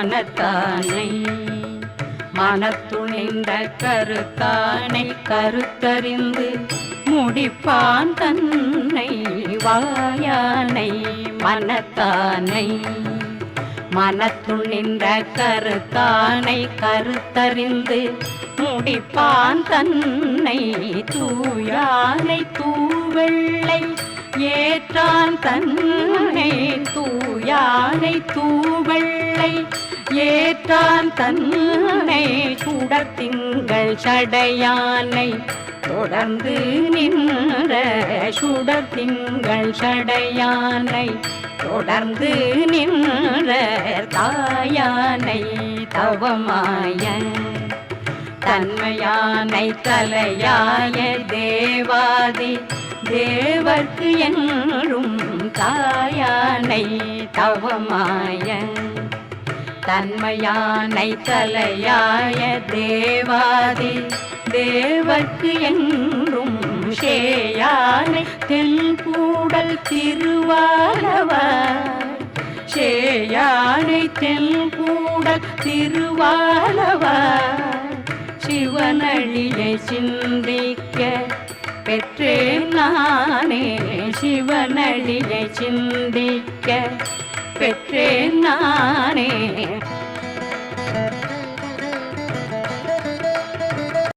மனத்தானை மனத்துணிந்த கருத்தானை கருத்தறிந்து முடிப்பான் தன்னை வாயானை மனத்தானை மனத்துணிந்த கருத்தானை கருத்தறிந்து முடிப்பான் தன்னை தூயானை தூவெள்ளை ஏற்றான் தன்னை தூயானை தூவெள்ளை ஏற்றான் தன்னை சுடத்திங்கள் சடையானை தொடர்ந்து நின்ற சுடத்திங்கள் சடையானை தொடர்ந்து நின்ற தாயானை தவமாய தன்மையானை தலையாய தேவாதி தேவர்க்கு என்றும் தாயானை தவமாய தன்மையானை தலையாய தேவாதி தேவர்க்கு என்றும் சேயானை தென்கூடல் திருவாலவர் சேயானை தென்கூடல் திருவாலவர் சிவனழியை சிந்திக்க பெற்றேன் நானே சிவனழியை சிந்திக்க பெற்றேன் நானே